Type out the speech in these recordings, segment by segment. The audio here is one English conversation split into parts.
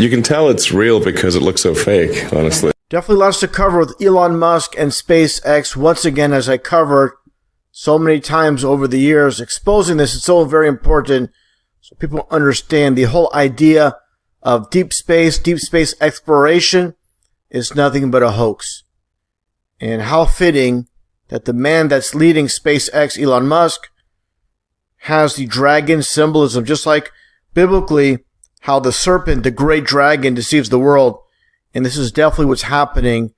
You can tell it's real because it looks so fake, honestly. Definitely lots to cover with Elon Musk and SpaceX. Once again, as I covered so many times over the years, exposing this is so very important so people understand the whole idea of deep space exploration is nothing but a hoax. And how fitting that the man that's leading SpaceX, Elon Musk, has the dragon symbolism, just like biblically how the serpent, the great dragon, deceives the world. And this is definitely what's happening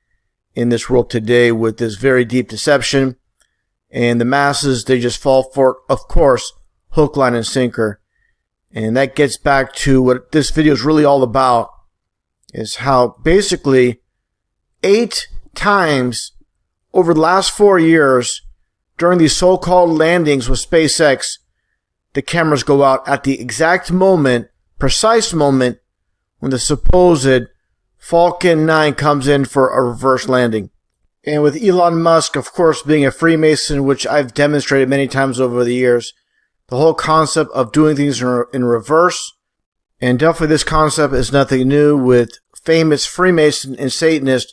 in this world today with this very deep deception. And the masses, they just fall for, of course, hook, line, and sinker. And that gets back to what this video is really all about, is how basically 8 times over the last 4 years during these so-called landings with SpaceX, the cameras go out at the exact moment, precise moment, when the supposed Falcon 9 comes in for a reverse landing. And with Elon Musk, of course, being a Freemason, which I've demonstrated many times over the years, the whole concept of doing things in reverse, and definitely this concept is nothing new with famous Freemason and Satanist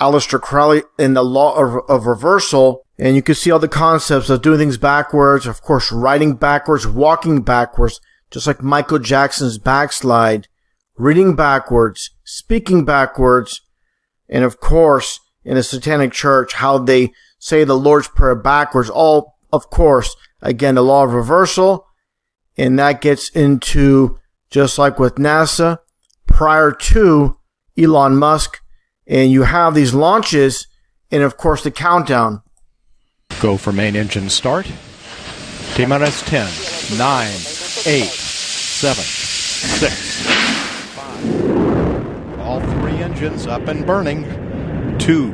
Aleister Crowley in the law of reversal. And you can see all the concepts of doing things backwards, of course, riding backwards, walking backwards, just like Michael Jackson's backslide, reading backwards, speaking backwards, and of course, in the Satanic Church, how they say the Lord's Prayer backwards, all, of course, again, the law of reversal, and that gets into, just like with NASA, prior to Elon Musk, and you have these launches, and of course, the countdown. Go for main engine start. T-minus 10, 9, 8, 7, 6, 5. All 3 engines up and burning. 2,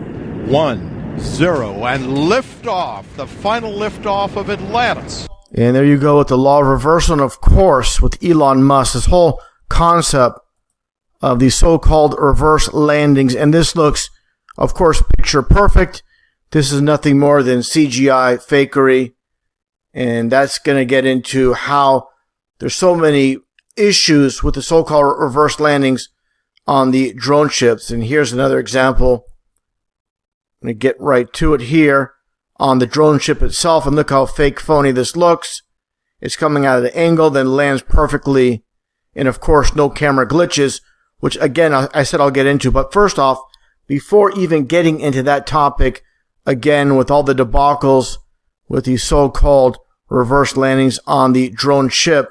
1, 0, and liftoff. The final liftoff of Atlantis. And there you go with the law of reversal, and of course, with Elon Musk, this whole concept of these so-called reverse landings. And this looks, of course, picture perfect. This is nothing more than CGI fakery. And that's going to get into how there's so many issues with the so-called reverse landings on the drone ships. And here's another example. I'm going to get right to it here on the drone ship itself. And look how fake phony this looks. It's coming out of the angle, then lands perfectly. And of course, no camera glitches, which again, I said I'll get into. But first off, before even getting into that topic, again, with all the debacles with these so-called reverse landings on the drone ship,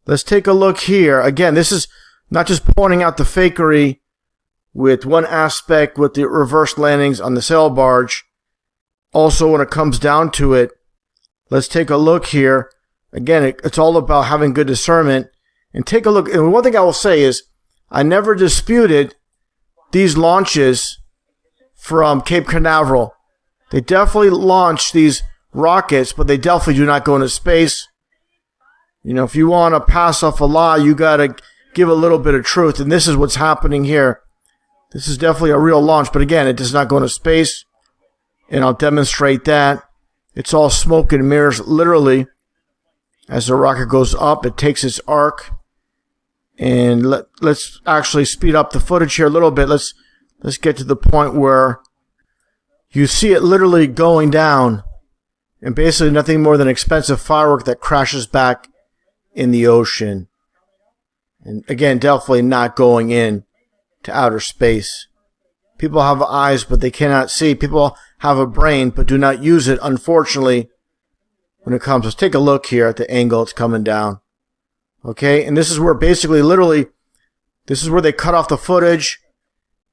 let's take a look here. Again, this is not just pointing out the fakery with one aspect with the reverse landings on the sail barge. Also, when it comes down to it, let's take a look here. Again, it's all about having good discernment. And take a look. And one thing I will say is, I never disputed these launches from Cape Canaveral. They definitely launch these rockets, but they definitely do not go into space. You know, if you want to pass off a lie, you got to give a little bit of truth. And this is what's happening here. This is definitely a real launch, but again, it does not go into space. And I'll demonstrate that. It's all smoke and mirrors, literally. As the rocket goes up, it takes its arc. And let's actually speed up the footage here a little bit. Let's get to the point where you see it literally going down, and basically nothing more than expensive firework that crashes back in the ocean. And again, definitely not going in to outer space. People have eyes, but they cannot see. People have a brain, but do not use it, unfortunately, when it comes. Let's take a look here at the angle it's coming down. Okay, and this is where basically, literally, this is where they cut off the footage,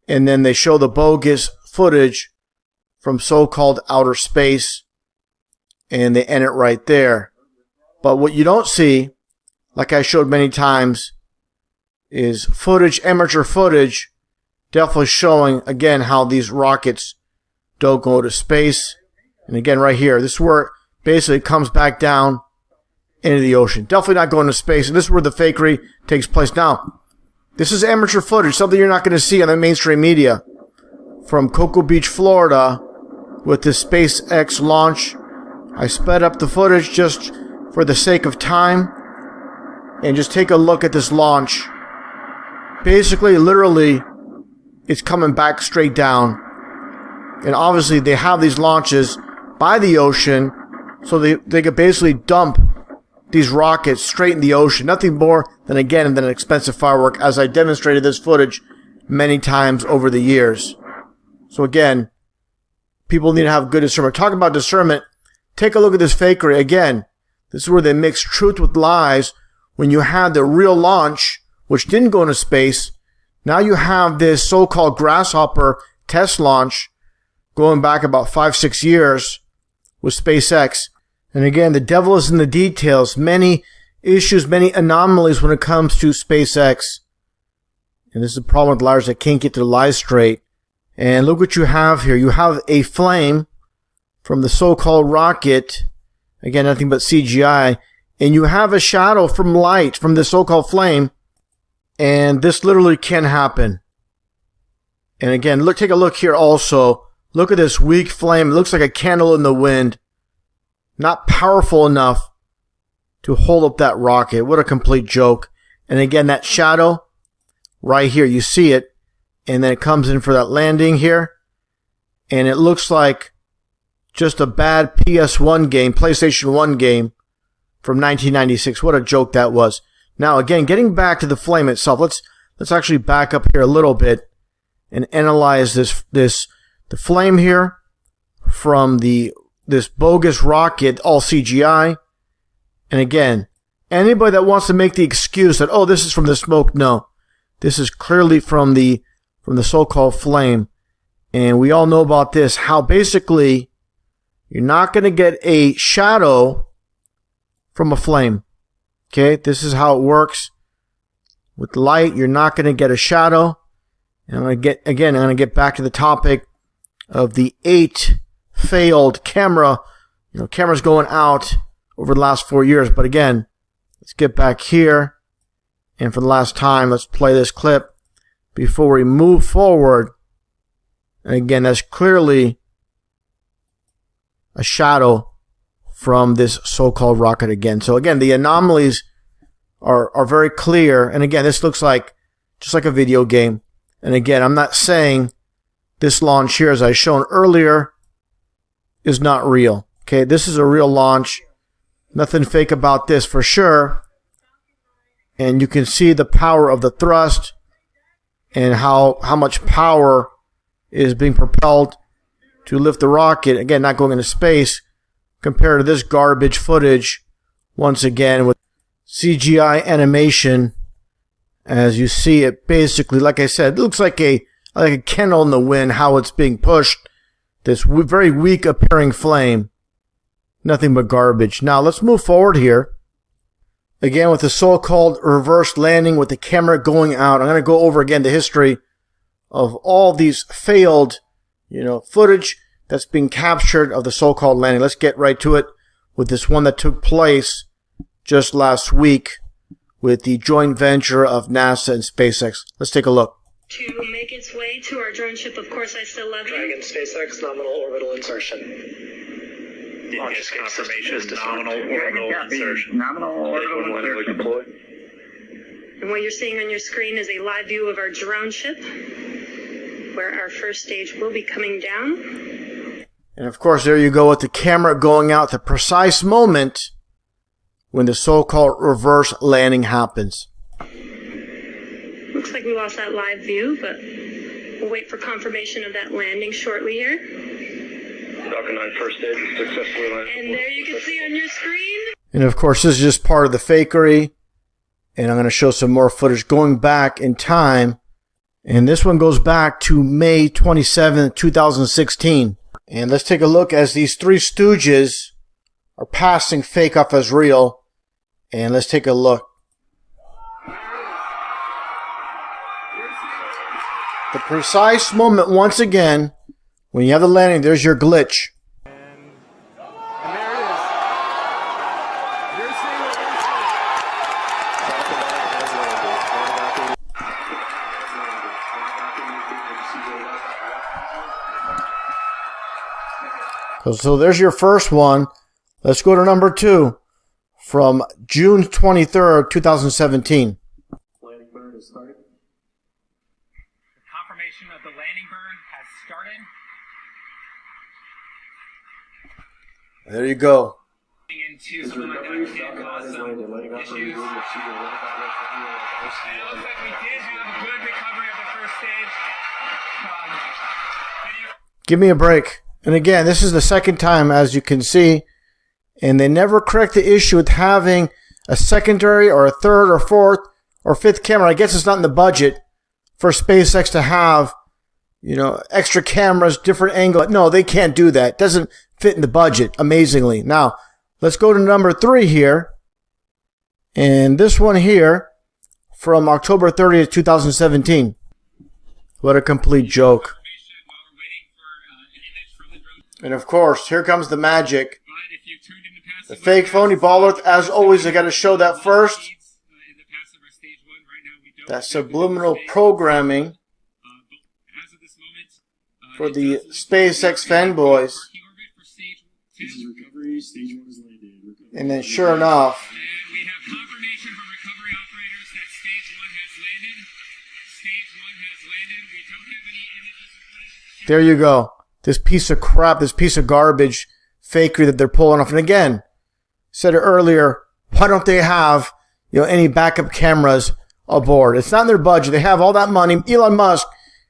and then they show the bogus footage from so-called outer space, and they end it right there. But what you don't see, like I showed many times, is footage, amateur footage, definitely showing, again, how these rockets don't go to space. And again, right here, this is where it basically comes back down into the ocean. Definitely not going to space. And this is where the fakery takes place. Now, this is amateur footage, something you're not going to see on the mainstream media. From Cocoa Beach, Florida, with this SpaceX launch. I sped up the footage just for the sake of time. And just take a look at this launch. basically, literally, it's coming back straight down. And obviously, they have these launches by the ocean, so they could basically dump these rockets straight in the ocean. Nothing more than, again, than an expensive firework, as I demonstrated this footage many times over the years. So again, people need to have good discernment. Talking about discernment, take a look at this fakery. Again, this is where they mix truth with lies. When you had the real launch, which didn't go into space, now you have this so-called grasshopper test launch going back about 5-6 years with SpaceX. And again, the devil is in the details. Many issues, many anomalies when it comes to SpaceX. And this is the problem with liars that can't get their lies straight. And look what you have here. You have a flame from the so-called rocket. Again, nothing but CGI. And you have a shadow from light from the so-called flame. And this literally can happen. And again, look, take a look here also. Look at this weak flame. It looks like a candle in the wind. Not powerful enough to hold up that rocket. What a complete joke. And again, that shadow right here, you see it. And then it comes in for that landing here. And it looks like just a bad PS1 game, PlayStation 1 game from 1996. What a joke that was. Now, again, getting back to the flame itself, let's actually back up here a little bit and analyze the flame here from this bogus rocket, all CGI. And again, anybody that wants to make the excuse that, oh, this is from the smoke, no. This is clearly from the so-called flame. And we all know about this, how basically you're not going to get a shadow from a flame. Okay, this is how it works. With light, you're not going to get a shadow. And I'm going to get back to the topic of the 8 failed cameras going out over the last 4 years. But again, let's get back here. And for the last time, let's play this clip before we move forward. And again, that's clearly a shadow from this so-called rocket again. So again, the anomalies are very clear. And again, this looks like just like a video game. And again, I'm not saying this launch here, as I shown earlier, is not real. Okay, this is a real launch. Nothing fake about this for sure. And you can see the power of the thrust and how much power is being propelled to lift the rocket. Again, not going into space compared to this garbage footage, once again, with CGI animation. As you see it, basically, like I said, it looks like a candle in the wind, how it's being pushed. This very weak appearing flame. Nothing but garbage. Now, let's move forward here. Again, with the so-called reverse landing with the camera going out. I'm going to go over again the history of all these failed, footage that's being captured of the so-called landing. Let's get right to it with this one that took place just last week with the joint venture of NASA and SpaceX. Let's take a look. To make its way to our drone ship, of course, I still love you. Dragon SpaceX nominal orbital insertion. Just confirmation, nominal orbital insertion. Nominal orbital insertion. Deployed. And what you're seeing on your screen is a live view of our drone ship, where our first stage will be coming down. And of course, there you go with the camera going out, the precise moment when the so-called reverse landing happens. Looks like we lost that live view, but we'll wait for confirmation of that landing shortly here. Falcon 9 first stage is successfully landed. And there you can see on your screen. And of course, this is just part of the fakery. And I'm going to show some more footage going back in time. And this one goes back to May 27, 2016. And let's take a look as these three stooges are passing fake off as real. And let's take a look. The precise moment, once again, when you have the landing, there's your glitch. So there's your first one. Let's go to number 2 from June 23rd, 2017. Landing burn is starting. Confirmation of the landing burn has started. There you go. Into something like that can cause some issues. And it looks like we did have a good recovery of the first stage. Give me a break. And again, this is the second time, as you can see, and they never correct the issue with having a secondary or a third or fourth or fifth camera. I guess it's not in the budget for SpaceX to have, you know, extra cameras, different angle. No, they can't do that. It doesn't fit in the budget, amazingly. Now, let's go to number 3 here. And this one here from October 30th, 2017. What a complete joke. And of course, here comes the magic. The fake phony baller, as always, I got to show that first. That subliminal programming for the SpaceX fanboys. And then sure enough, we have confirmation from recovery operators that stage 1 has landed. Stage 1 has landed. We don't have any images. There you go. This piece of crap, this piece of garbage fakery that they're pulling off. And again, said it earlier, why don't they have, you know, any backup cameras aboard? It's not in their budget. They have all that money. Elon Musk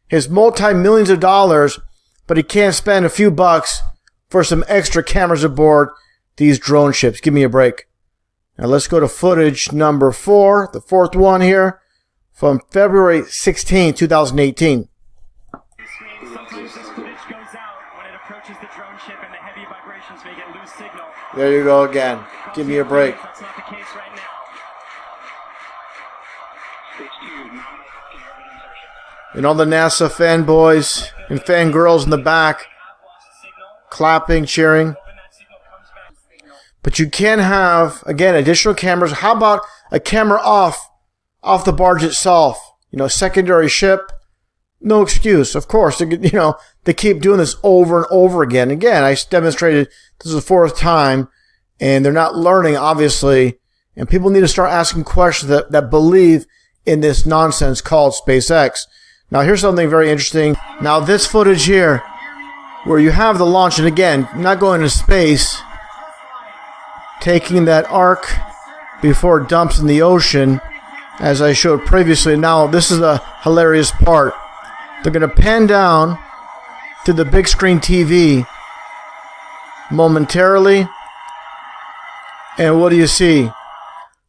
has multi-millions of dollars, but he can't spend a few bucks for some extra cameras aboard these drone ships. Give me a break. Now let's go to footage number 4, the fourth one here, from February 16, 2018. Sometimes this footage goes out when it approaches the drone ship and the heavy vibrations make it lose signal. There you go again. Give me a break. That's not the case right now. And all the NASA fanboys and fangirls in the back clapping, cheering. But you can have, again, additional cameras. How about a camera off the barge itself? You know, secondary ship. No excuse. Of course, you know, they keep doing this over and over again. Again, I demonstrated this is the 4th time, and they're not learning, obviously. And people need to start asking questions that believe in this nonsense called SpaceX. Now, here's something very interesting. Now, this footage here, where you have the launch, and again, not going to space, taking that arc before it dumps in the ocean, as I showed previously. Now, this is the hilarious part. They're going to pan down to the big screen TV momentarily. And what do you see?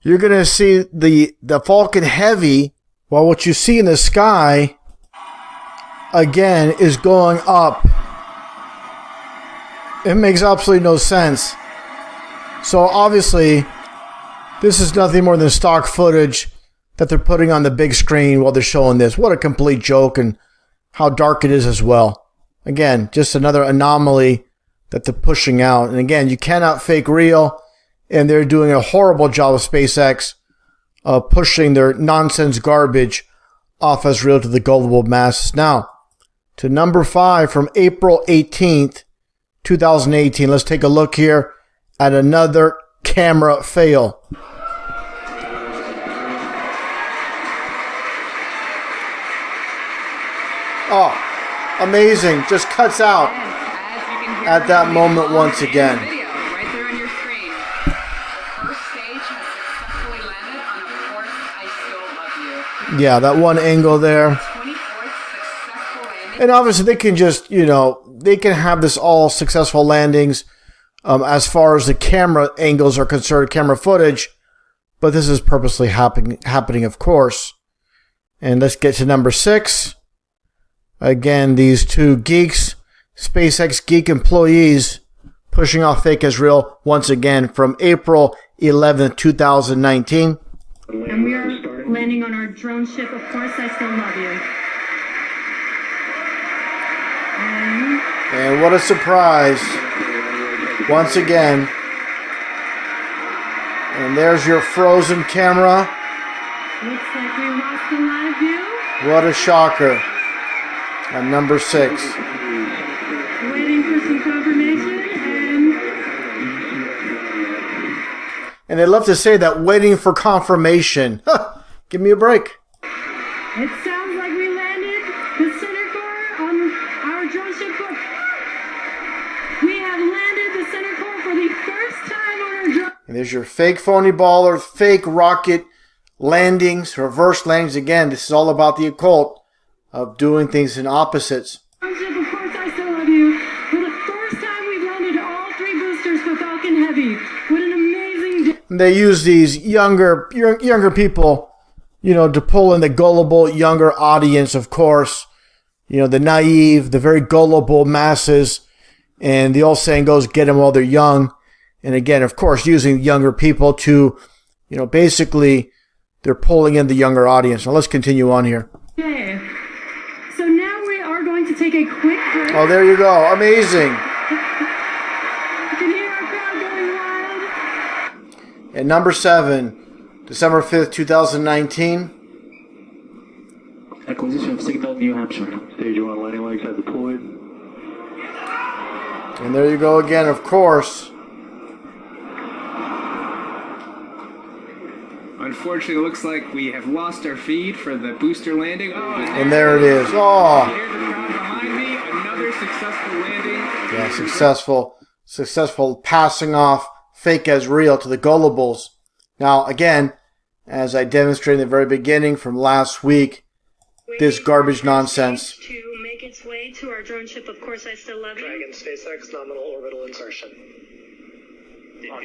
You're going to see the Falcon Heavy, while what you see in the sky, again, is going up. It makes absolutely no sense. So obviously, this is nothing more than stock footage that they're putting on the big screen while they're showing this. What a complete joke, and how dark it is as well. Again, just another anomaly that they're pushing out. And again, you cannot fake real, and they're doing a horrible job of SpaceX pushing their nonsense garbage off as real to the gullible masses. Now, to number 5 from April 18th, 2018. Let's take a look here at another camera fail. Oh, amazing. Just cuts out at that moment once again. Right there on your screen. The first stage has successfully landed on a course I Still Love You. Yeah, that one angle there. 24th successful landing. And obviously they can just, you know, they can have this all successful landings as far as the camera angles are concerned, camera footage. But this is purposely happening, of course. And let's get to number 6. Again, these two geeks, SpaceX geek employees, pushing off fake as real once again from April 11th, 2019. And we are landing on our drone ship. Of course, I still love you. And what a surprise. Once again. And there's your frozen camera. Looks like we lost the live view. What a shocker. At number 6. Waiting for some confirmation, And they love to say that, waiting for confirmation. Give me a break. it sounds like we landed the center core on our drone ship. We have landed the center core for the first time on our drone. And there's your fake phony baller, fake rocket landings, reverse landings. Again, this is all about the occult of doing things in opposites. Of course, I still love you. For the first time, we've landed all 3 boosters for Falcon Heavy. What an amazing day. They use these younger people, you know, to pull in the gullible younger audience, of course. You know, the naive, the very gullible masses. And the old saying goes, get them while they're young. And again, of course, using younger people to, you know, basically they're pulling in the younger audience. Now let's continue on here. Okay. So now we are going to take a quick break. Oh, there you go. Amazing. You can hear our crowd going wild. And number 7, December 5th, 2019. Acquisition of signal, New Hampshire. Stage 1 landing legs have deployed. And there you go again, of course. Unfortunately, it looks like we have lost our feed for the booster landing. Oh, And there it is. Oh. Here's the crowd behind me. Another successful landing. Yeah, successful passing off fake as real to the gullibles. Now, again, as I demonstrated in the very beginning from last week, this garbage nonsense. To make its way to our drone ship, of course, I still love you. Dragon SpaceX nominal orbital insertion.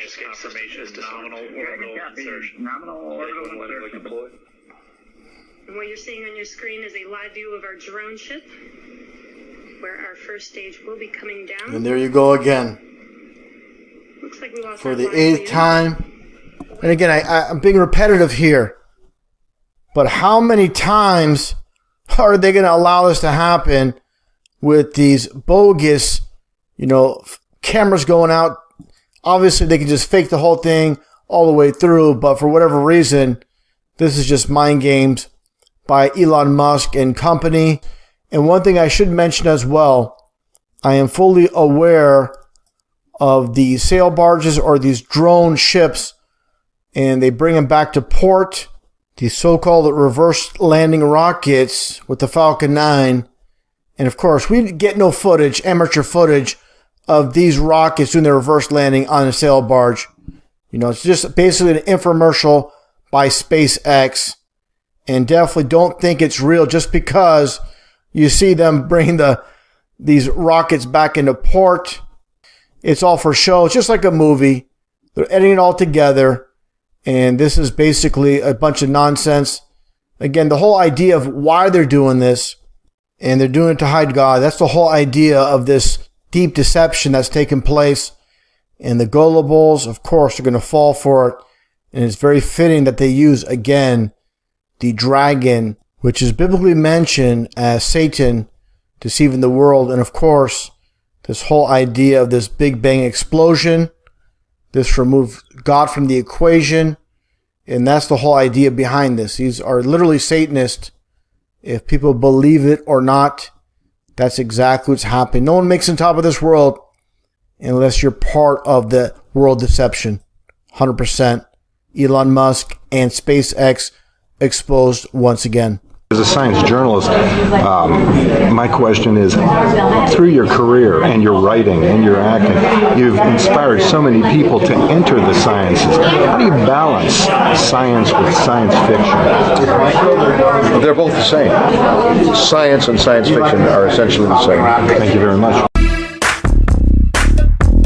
Just confirmation is nominal orbital insertion. Nominal orbital insertion. Deployed. And what you're seeing on your screen is a live view of our drone ship, where our first stage will be coming down. And there you go again. Looks like we lost For our the live 8th view. time. And again, I'm being repetitive here. But how many times are they going to allow this to happen with these bogus, you know, cameras going out? Obviously, they can just fake the whole thing all the way through, but for whatever reason, this is just mind games by Elon Musk and company. And one thing I should mention as well, I am fully aware of the sail barges or these drone ships, and they bring them back to port, these so-called reverse landing rockets with the Falcon 9. And of course, we get no footage, amateur footage, of these rockets doing the reverse landing on a sail barge. You know, it's just basically an infomercial by SpaceX. And definitely don't think it's real just because you see them bring these rockets back into port. It's all for show. It's just like a movie. They're editing it all together. And this is basically a bunch of nonsense. Again, the whole idea of why they're doing this, and they're doing it to hide God. That's the whole idea of this deep deception that's taken place. And the gullibles, of course, are going to fall for it. And it's very fitting that they use, again, the dragon, which is biblically mentioned as Satan deceiving the world. And of course, this whole idea of this Big Bang explosion, this removed God from the equation. And that's the whole idea behind this. These are literally Satanists. If people believe it or not, that's exactly what's happening. No one makes it on top of this world unless you're part of the world deception. 100%. Elon Musk and SpaceX exposed once again. As a science journalist, my question is, through your career and your writing and your acting, you've inspired so many people to enter the sciences. How do you balance science with science fiction? They're both the same. Science and science fiction are essentially the same. Thank you very much.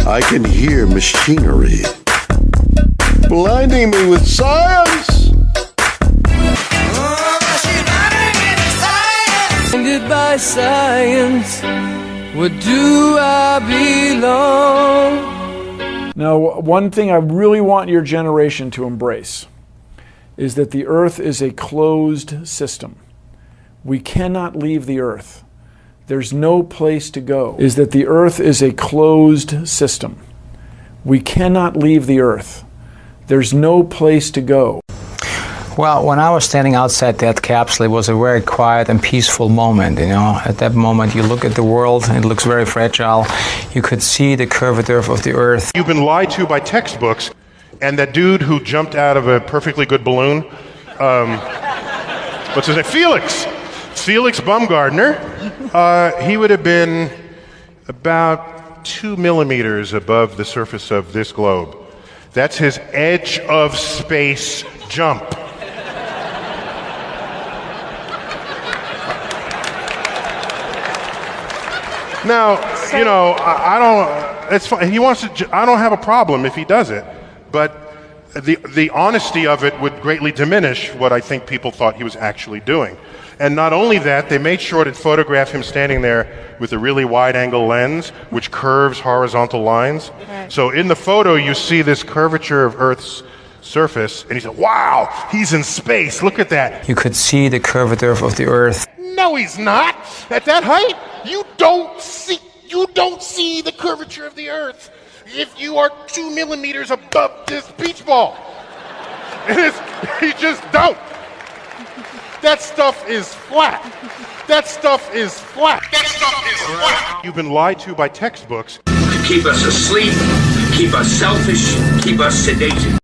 I can hear machinery blinding me with science. Blinded by science, where do I belong? Now, one thing I really want your generation to embrace is that the earth is a closed system. We cannot leave the earth. There's no place to go. Is that the earth is a closed system. We cannot leave the earth. There's no place to go. Well, when I was standing outside that capsule, it was a very quiet and peaceful moment, you know. At that moment, you look at the world, it looks very fragile. You could see the curvature of the earth. You've been lied to by textbooks, and that dude who jumped out of a perfectly good balloon, what's his name? Felix! Felix Baumgartner, he would have been about 2 millimeters above the surface of this globe. That's his edge of space jump. Now, you know, I don't. It's fine. He wants to. I don't have a problem if he does it, but the honesty of it would greatly diminish what I think people thought he was actually doing. And not only that, they made sure to photograph him standing there with a really wide-angle lens, which curves horizontal lines. Right. So in the photo, you see this curvature of Earth's surface, and he said, "Wow, he's in space. Look at that." You could see the curvature of the Earth. No, he's not. At that height, you don't see the curvature of the Earth if you are 2 millimeters above this beach ball. You just don't. That stuff is flat. That stuff is flat. That stuff is flat. You've been lied to by textbooks. Keep us asleep, keep us selfish, keep us sedated.